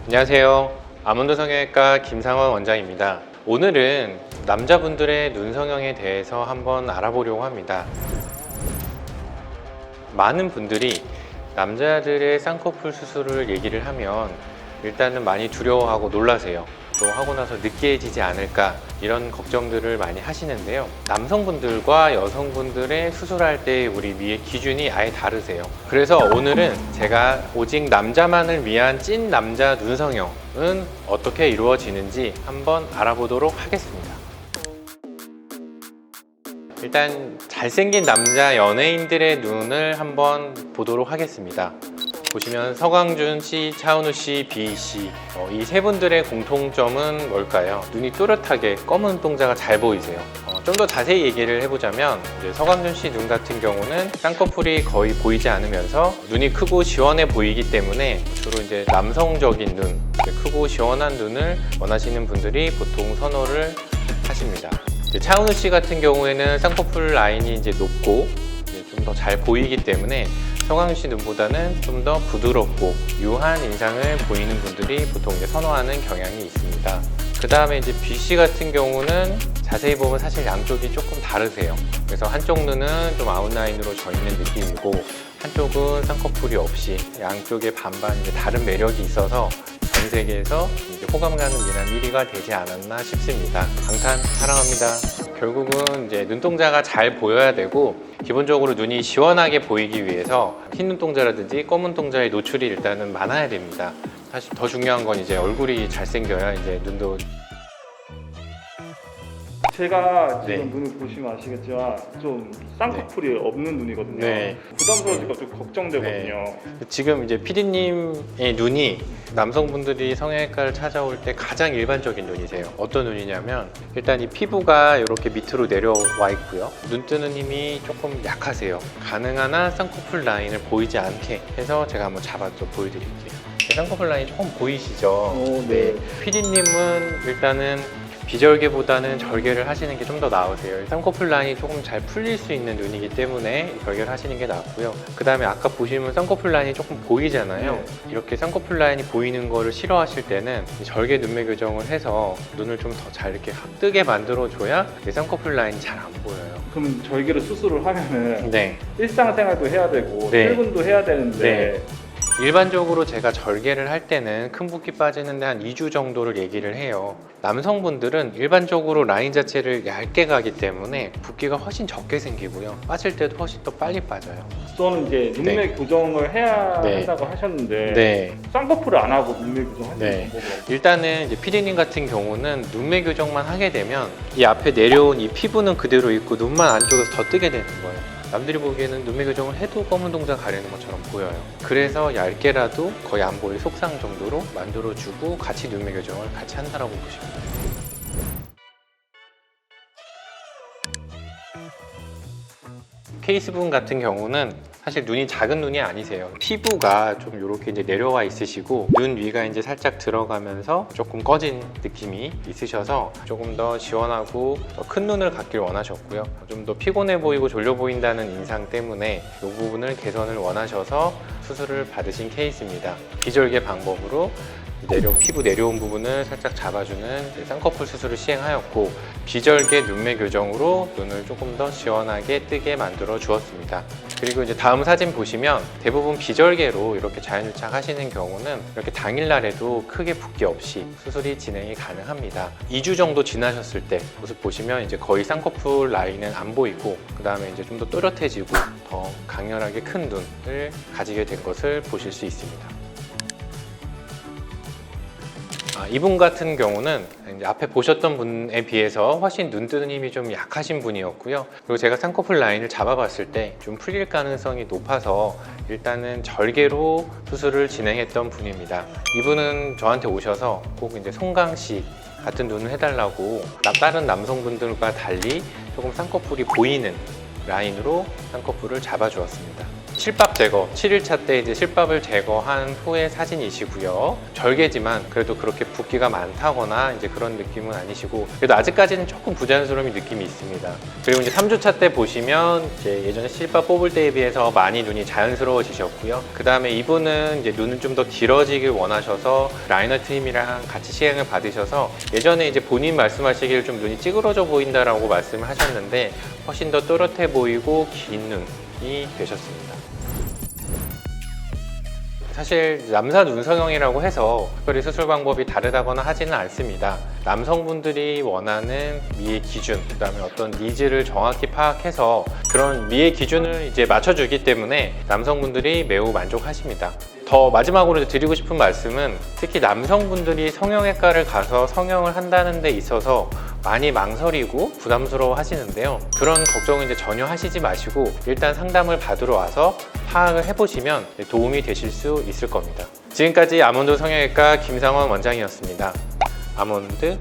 안녕하세요. 아몬드 성형외과 김상원 원장입니다. 오늘은 남자분들의 눈 성형에 대해서 한번 알아보려고 합니다. 많은 분들이 남자들의 쌍꺼풀 수술을 얘기를 하면 일단은 많이 두려워하고 놀라세요. 또 하고 나서 느끼해지지 않을까 이런 걱정들을 많이 하시는데요. 남성분들과 여성분들의 수술할 때 우리 미의 기준이 아예 다르세요. 그래서 오늘은 제가 오직 남자만을 위한 찐 남자 눈 성형은 어떻게 이루어지는지 한번 알아보도록 하겠습니다. 일단 잘생긴 남자 연예인들의 눈을 한번 보도록 하겠습니다. 보시면 서광준 씨, 차은우 씨, 비희 씨 이 세 분들의 공통점은 뭘까요? 눈이 또렷하게 검은 눈동자가 잘 보이세요. 좀 더 자세히 얘기를 해보자면 이제 서광준 씨 눈 같은 경우는 쌍꺼풀이 거의 보이지 않으면서 눈이 크고 시원해 보이기 때문에 주로 이제 남성적인 눈, 크고 시원한 눈을 원하시는 분들이 보통 선호를 하십니다. 차은우 씨 같은 경우에는 쌍꺼풀 라인이 이제 높고 좀 더 잘 보이기 때문에 서광준 씨 눈보다는 좀 더 부드럽고 유한 인상을 보이는 분들이 보통 이제 선호하는 경향이 있습니다. 그 다음에 이제 B 씨 같은 경우는 자세히 보면 사실 양쪽이 조금 다르세요. 그래서 한쪽 눈은 좀 아웃라인으로 져 있는 느낌이고 한쪽은 쌍꺼풀이 없이 양쪽의 반반 이제 다른 매력이 있어서 전 세계에서 이제 호감 가는 미남 1위가 되지 않았나 싶습니다. 방탄 사랑합니다. 결국은 이제 눈동자가 잘 보여야 되고 기본적으로 눈이 시원하게 보이기 위해서 흰 눈동자라든지 검은 눈동자의 노출이 일단은 많아야 됩니다. 사실 더 중요한 건 이제 얼굴이 잘생겨야 이제 눈도 제가 지금 네. 눈을 보시면 아시겠지만 좀 쌍꺼풀이 없는 눈이거든요. 네. 부담스러워지니까 좀 걱정되거든요. 지금 이제 PD님의 눈이 남성분들이 성형외과를 찾아올 때 가장 일반적인 눈이세요. 어떤 눈이냐면 일단 이 피부가 이렇게 밑으로 내려와 있고요. 눈 뜨는 힘이 조금 약하세요. 가능한 한 쌍꺼풀 라인을 보이지 않게 해서 제가 한번 잡아서 보여드릴게요. 쌍꺼풀 라인 조금 보이시죠? 네. PD님은 일단은 비절개보다는 절개를 하시는 게 좀 더 나으세요. 쌍꺼풀 라인이 조금 잘 풀릴 수 있는 눈이기 때문에 절개를 하시는 게 낫고요. 그 다음에 아까 보시면 쌍꺼풀 라인이 조금 보이잖아요. 네. 이렇게 쌍꺼풀 라인이 보이는 거를 싫어하실 때는 절개 눈매 교정을 해서 눈을 좀 더 잘 이렇게 뜨게 만들어줘야 쌍꺼풀 라인이 잘 안 보여요. 그럼 절개를 수술을 하면은 네. 일상생활도 해야 되고 네. 출근도 해야 되는데 일반적으로 제가 절개를 할 때는 큰 붓기 빠지는데 한 2주 정도를 얘기를 해요. 남성분들은 일반적으로 라인 자체를 얇게 가기 때문에 붓기가 훨씬 적게 생기고요. 빠질 때도 훨씬 더 빨리 빠져요. 저는 이제 눈매 교정을 해야 네. 한다고 하셨는데 네. 쌍꺼풀을 안 하고 눈매 교정할 수 네. 있는 방법이 없어요. 일단은 이제 피디님 같은 경우는 눈매 교정만 하게 되면 이 앞에 내려온 이 피부는 그대로 있고 눈만 안쪽에서 더 뜨게 되는 거예요. 남들이 보기에는 눈매 교정을 해도 검은 동자 가리는 것처럼 보여요. 그래서 얇게라도 거의 안 보일 속상 정도로 만들어주고 같이 눈매 교정을 같이 한다라고 보시면 돼요. 케이스분 같은 경우는 사실 눈이 작은 눈이 아니세요. 피부가 좀 이렇게 이제 내려와 있으시고 눈 위가 이제 살짝 들어가면서 조금 꺼진 느낌이 있으셔서 조금 더 시원하고 더 큰 눈을 갖길 원하셨고요. 좀 더 피곤해 보이고 졸려 보인다는 인상 때문에 이 부분을 개선을 원하셔서 수술을 받으신 케이스입니다. 비절개 방법으로 피부 내려온 부분을 살짝 잡아주는 쌍꺼풀 수술을 시행하였고 비절개 눈매 교정으로 눈을 조금 더 시원하게 뜨게 만들어 주었습니다. 그리고 이제 다음 사진 보시면 대부분 비절개로 이렇게 자연유착 하시는 경우는 이렇게 당일날에도 크게 붓기 없이 수술이 진행이 가능합니다. 2주 정도 지나셨을 때 모습 보시면 이제 거의 쌍꺼풀 라인은 안 보이고 그 다음에 이제 좀 더 또렷해지고 더 강렬하게 큰 눈을 가지게 된 것을 보실 수 있습니다. 이분 같은 경우는 이제 앞에 보셨던 분에 비해서 훨씬 눈 뜨는 힘이 좀 약하신 분이었고요. 그리고 제가 쌍꺼풀 라인을 잡아봤을 때 좀 풀릴 가능성이 높아서 일단은 절개로 수술을 진행했던 분입니다. 이분은 저한테 오셔서 꼭 이제 송강 씨 같은 눈을 해달라고 다른 남성분들과 달리 조금 쌍꺼풀이 보이는 라인으로 쌍꺼풀을 잡아주었습니다. 실밥 제거, 7일차 때 이제 실밥을 제거한 후의 사진이시고요. 절개지만 그래도 그렇게 붓기가 많다거나 이제 그런 느낌은 아니시고, 그래도 아직까지는 조금 부자연스러운 느낌이 있습니다. 그리고 이제 3주차 때 보시면 이제 예전에 실밥 뽑을 때에 비해서 많이 눈이 자연스러워지셨고요. 그 다음에 이분은 이제 눈은 좀 더 길어지길 원하셔서 라이너 트림이랑 같이 시행을 받으셔서, 예전에 이제 본인 말씀하시길 좀 눈이 찌그러져 보인다라고 말씀을 하셨는데 훨씬 더 또렷해 보이고 긴 눈이 되셨습니다. 사실 남사 눈 성형이라고 해서 특별히 수술 방법이 다르다거나 하지는 않습니다. 남성분들이 원하는 미의 기준, 그 다음에 어떤 니즈를 정확히 파악해서 그런 미의 기준을 이제 맞춰주기 때문에 남성분들이 매우 만족하십니다. 더 마지막으로 드리고 싶은 말씀은, 특히 남성분들이 성형외과를 가서 성형을 한다는 데 있어서 많이 망설이고 부담스러워 하시는데요. 그런 걱정은 이제 전혀 하시지 마시고 일단 상담을 받으러 와서 파악을 해보시면 도움이 되실 수 있을 겁니다. 지금까지 아몬드 성형외과 김상원 원장이었습니다. 아몬드